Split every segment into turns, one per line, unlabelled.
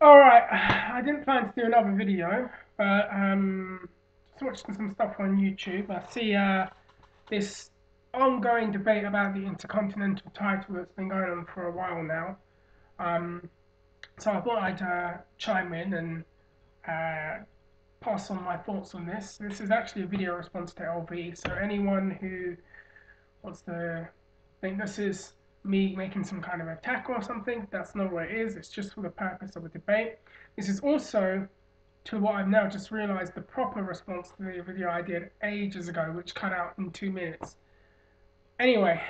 Alright, I didn't plan to do another video, but just watching some stuff on YouTube. I see this ongoing debate about the Intercontinental title that's been going on for a while now. Um, so I thought I'd chime in and uh, pass on my thoughts on this. This is actually a video response to LV, so anyone who wants to think this is me making some kind of attack or something, that's not what it is. It's just for the purpose of a debate. This is also, to what I've now just realized, the proper response to the video I did ages ago, which cut out in 2 minutes. Anyway,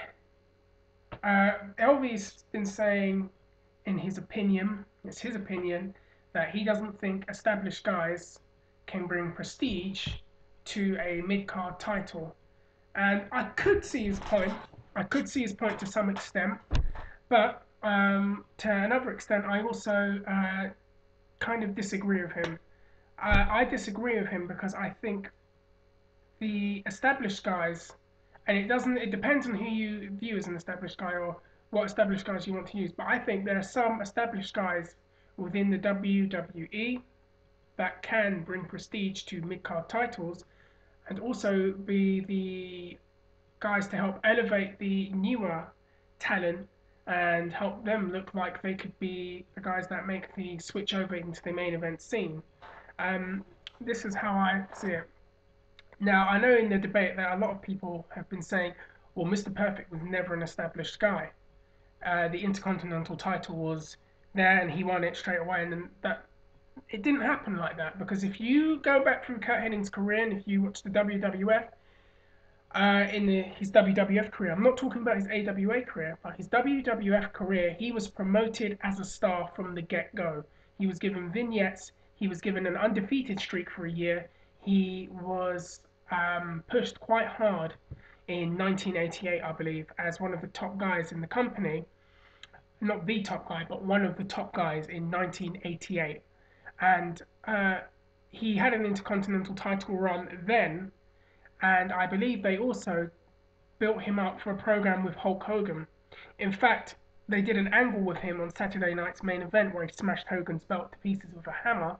LV's been saying, in his opinion, it's his opinion, that he doesn't think established guys can bring prestige to a mid-card title. And I could see his point. I could see his point to some extent, but to another extent, I also kind of disagree with him. I disagree with him because I think the established guys, and it depends on who you view as an established guy or what established guys you want to use. But I think there are some established guys within the WWE that can bring prestige to mid card titles and also be the guys to help elevate the newer talent and help them look like they could be the guys that make the switch over into the main event scene. Um, this is how I see it. Now, I know in the debate that a lot of people have been saying, well, Mr. Perfect was never an established guy. The Intercontinental title was there and he won it straight away, and then that it didn't happen like that because if you go back through Kurt Hennig's career and if you watch the WWF, his WWF career. I'm not talking about his AWA career, but his WWF career, he was promoted as a star from the get go. He was given vignettes, he was given an undefeated streak for a year, he was pushed quite hard in 1988, I believe, as one of the top guys in the company. Not the top guy, but one of the top guys in 1988. And he had an Intercontinental title run then, and I believe they also built him up for a program with Hulk Hogan. In fact, they did an angle with him on Saturday night's main event where he smashed Hogan's belt to pieces with a hammer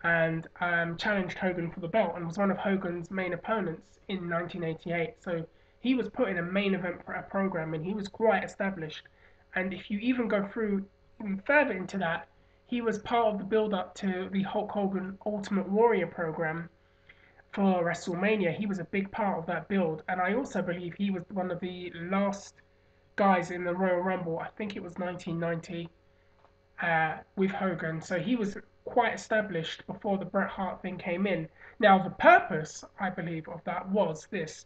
and challenged Hogan for the belt and was one of Hogan's main opponents in 1988. So he was put in a main event for a program and he was quite established. And if you even go through even further into that, he was part of the build up to the Hulk Hogan Ultimate Warrior program for WrestleMania. He was a big part of that build, and I also believe he was one of the last guys in the Royal Rumble. I think it was 1990 with Hogan, so he was quite established before the Bret Hart thing came in. Now, the purpose, I believe, of that was this: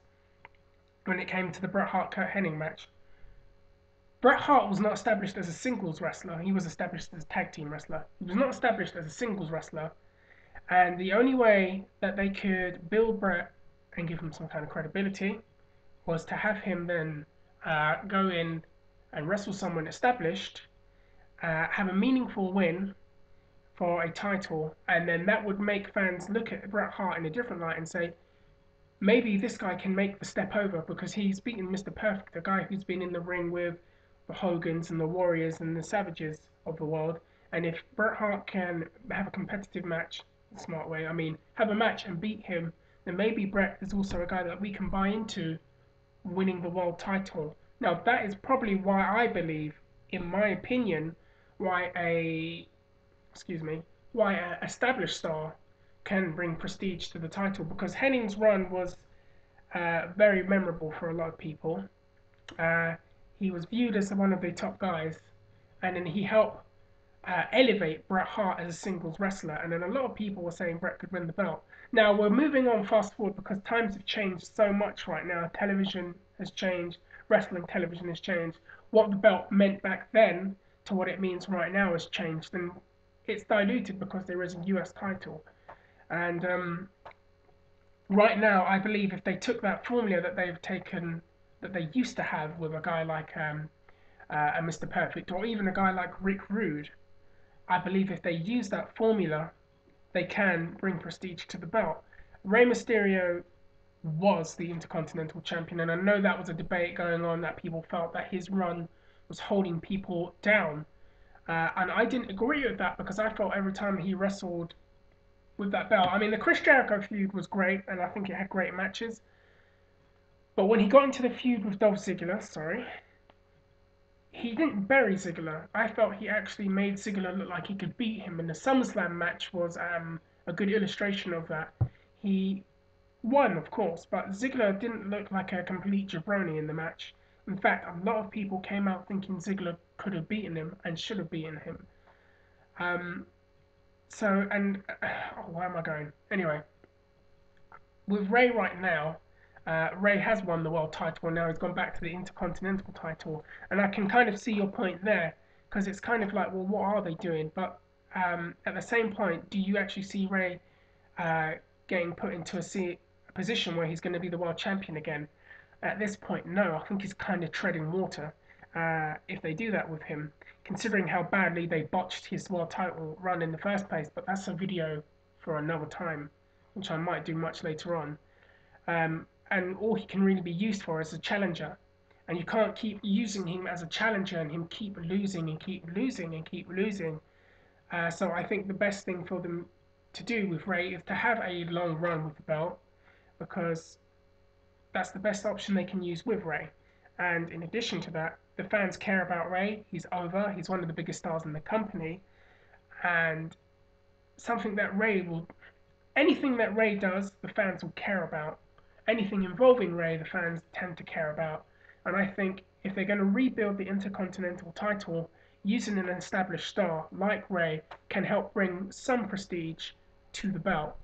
when it came to the Bret Hart Kurt Hennig match. Bret Hart was not established as a singles wrestler. He was established as a tag team wrestler. He was not established as a singles wrestler. And the only way that they could build Bret and give him some kind of credibility was to have him then go in and wrestle someone established, have a meaningful win for a title, and then that would make fans look at Bret Hart in a different light and say, maybe this guy can make the step over because he's beaten Mr. Perfect, a guy who's been in the ring with the Hogans and the Warriors and the Savages of the world. And if Bret Hart can have a competitive match, the smart way, I mean, have a match and beat him, then maybe Bret is also a guy that we can buy into winning the world title. Now, that is probably why I believe, in my opinion, why a excuse me, why a established star can bring prestige to the title because Henning's run was very memorable for a lot of people. Uh, he was viewed as one of the top guys, and then he helped elevate Bret Hart as a singles wrestler. And then a lot of people were saying Bret could win the belt. Now we're moving on fast forward because times have changed so much right now. Television has changed, wrestling television has changed. What the belt meant back then to what it means right now has changed, and it's diluted because there is a US title. And right now, I believe if they took that formula that they've taken, that they used to have with a guy like a Mr. Perfect, or even a guy like Rick Rude, I believe if they use that formula, they can bring prestige to the belt. Rey Mysterio was the Intercontinental Champion, and I know that was a debate going on that people felt that his run was holding people down. And I didn't agree with that because I felt every time he wrestled with that belt, I mean, the Chris Jericho feud was great, and I think it had great matches. But when he got into the feud with Dolph Ziggler, sorry, he didn't bury Ziggler. I felt he actually made Ziggler look like he could beat him, and the SummerSlam match was a good illustration of that. He won, of course, but Ziggler didn't look like a complete jabroni in the match. In fact, a lot of people came out thinking Ziggler could have beaten him and should have beaten him. Um, where am I going? Anyway, with Ray right now, Ray has won the world title and now he's gone back to the Intercontinental title. And I can kind of see your point there because it's kind of like, well, what are they doing? But at the same point, do you actually see Ray uh, getting put into a position where he's going to be the world champion again? At this point, no. I think he's kind of treading water if they do that with him, considering how badly they botched his world title run in the first place. But that's a video for another time, which I might do much later on. And all he can really be used for is a challenger. And you can't keep using him as a challenger and him keep losing and keep losing and keep losing. So I think the best thing for them to do with Ray is to have a long run with the belt because that's the best option they can use with Ray. And in addition to that, the fans care about Ray. He's over. He's one of the biggest stars in the company. And something that Ray will, anything that Ray does, the fans will care about. Anything involving Ray, the fans tend to care about. And I think if they're going to rebuild the Intercontinental title, using an established star like Ray can help bring some prestige to the belt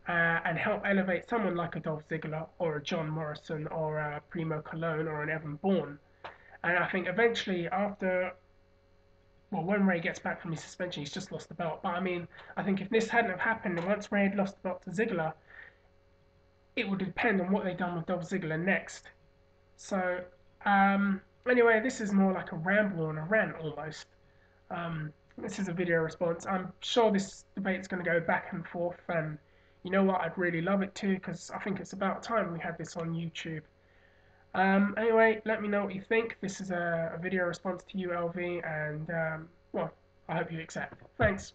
and help elevate someone like a Dolph Ziggler or a John Morrison or a Primo Cologne or an Evan Bourne. And I think eventually after, well, when Ray gets back from his suspension, he's just lost the belt. But I mean, I think if this hadn't have happened and once Ray had lost the belt to Ziggler, it would depend on what they've done with Dolph Ziggler next. So, anyway, this is more like a ramble and a rant almost. This is a video response. I'm sure this debate's going to go back and forth, and you know what? I'd really love it too, because I think it's about time we had this on YouTube. Anyway, let me know what you think. This is a video response to you, LV, and well, I hope you accept. Thanks.